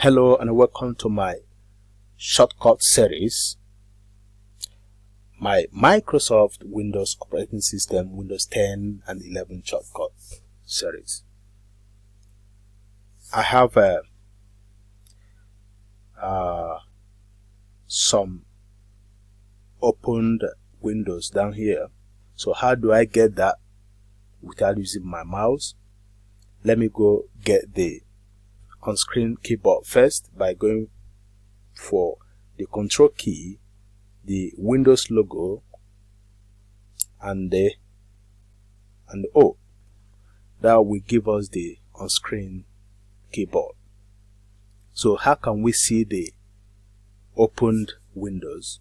Hello and welcome to my shortcut series, my Microsoft Windows operating system, Windows 10 and 11 shortcut series. I have some opened windows down here. So how do I get that without using my mouse? Let me go get the on-screen keyboard first by going for the control key, the Windows logo, and the O. That will give us the on-screen keyboard. So how can we see the opened windows?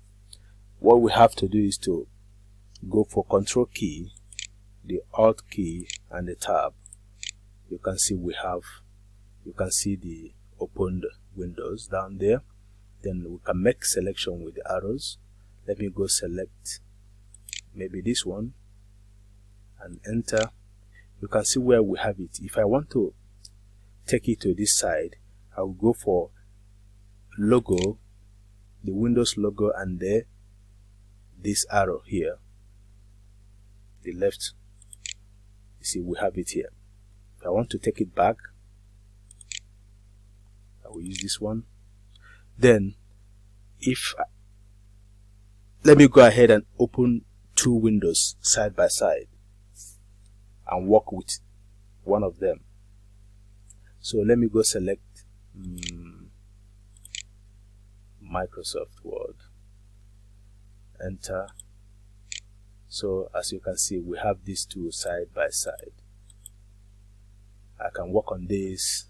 What we have to do is to go for control key, the alt key, and the tab. You can see you can see the opened windows down there. Then we can make selection with the arrows. Let me go select maybe this one and enter. You can see where we have it. If I want to take it to this side, I will go for logo, the Windows logo, and this arrow here, the left. You see, we have it here. If I want to take it back, I will use this one. Then let me go ahead and open two windows side by side and work with one of them. So let me go select Microsoft Word, enter. So as you can see, we have these two side by side. I can work on this,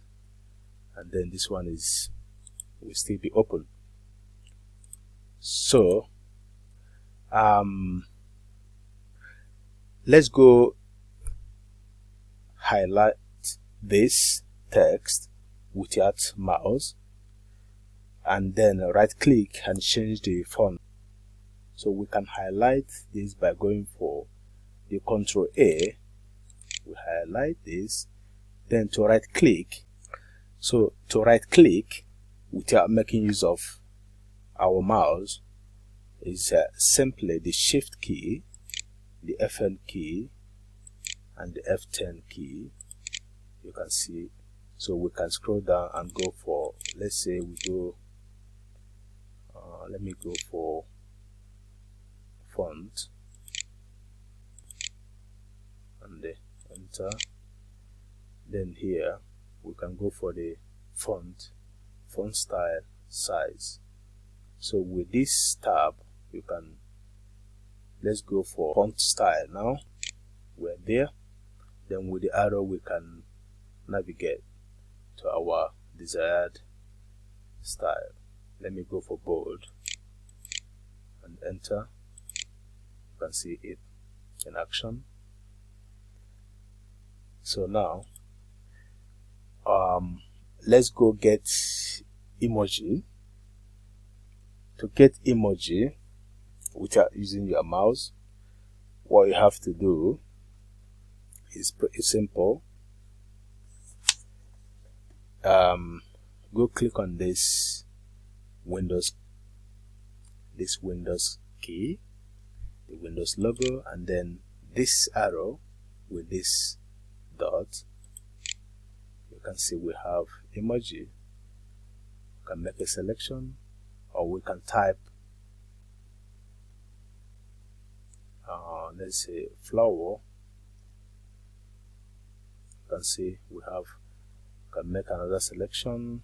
and then this one will still be open. So let's go highlight this text without mouse, and then right click and change the font. So we can highlight this by going for the Control A. We highlight this, then to right click. So to right click without making use of our mouse is simply the Shift key, the Fn key, and the F10 key. You can see. So we can scroll down and go for, let's say we go, let me go for font, and enter. Then here we can go for the font style, size. So with this tab, you can, let's go for font style now. We're there. Then with the arrow we can navigate to our desired style. Let me go for bold and enter. You can see it in action. So now let's go get emoji. To get emoji without using your mouse, what you have to do is pretty simple. Go click on this Windows key, the Windows logo, and then this arrow with this dot. You can see we have emoji. You can make a selection, or we can type let's say flower. You can see we can make another selection.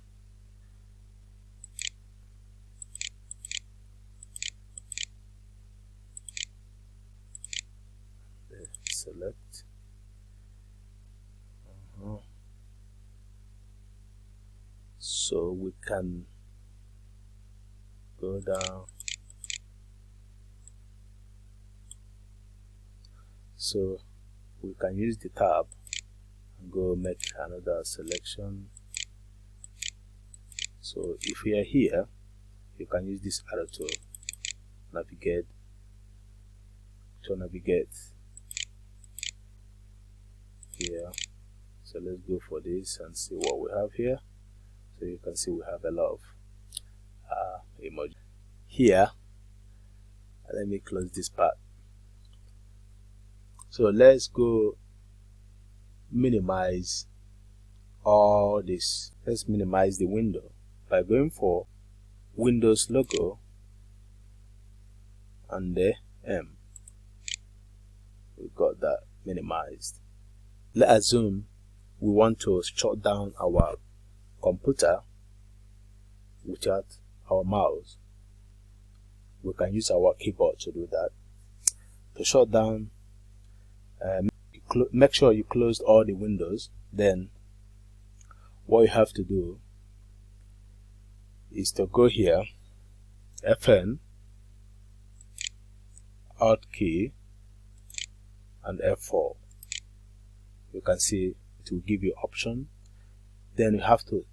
Select. So we can go down. So we can use the tab and go make another selection. So if we are here, you can use this arrow to navigate here. So let's go for this and see what we have here. So So you can see we have a lot of emoji here. Let me close this part. So let's go minimize all this. Let's minimize the window by going for Windows logo and the M. We got that minimized. Let's assume we want to shut down our computer without our mouse. We can use our keyboard to do that. To shut down, make sure you closed all the windows. Then what you have to do is to go here, Fn, Alt key, and F4. You can see it will give you option. Then you have to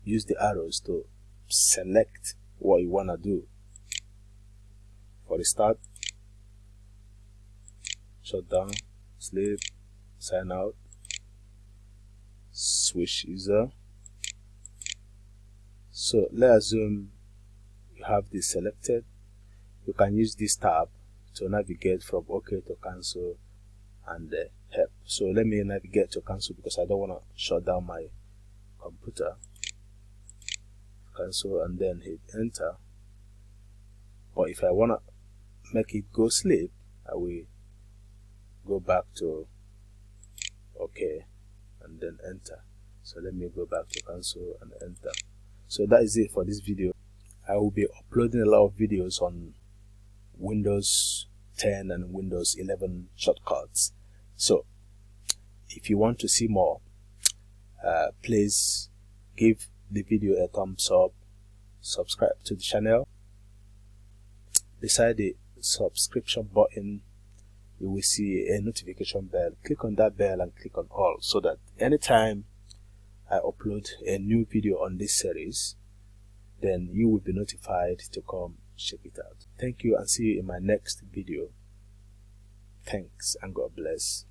use the arrows to select what you want to do. For the start, shut down, sleep, sign out, switch user. So let's assume you have this selected. You can use this tab to navigate from OK to cancel and help. So let me navigate to cancel because I don't want to shut down my computer. Cancel and then hit enter. But if I want to make it go sleep, I will go back to OK and then enter. So let me go back to cancel and enter. So that is it for this video. I will be uploading a lot of videos on Windows 10 and Windows 11 shortcuts. So if you want to see more, please give the video a thumbs up, subscribe to the channel. Beside the subscription button, you will see a notification bell. Click on that bell and click on all so that anytime I upload a new video on this series, then you will be notified to come check it out. Thank you and see you in my next video. Thanks and God bless.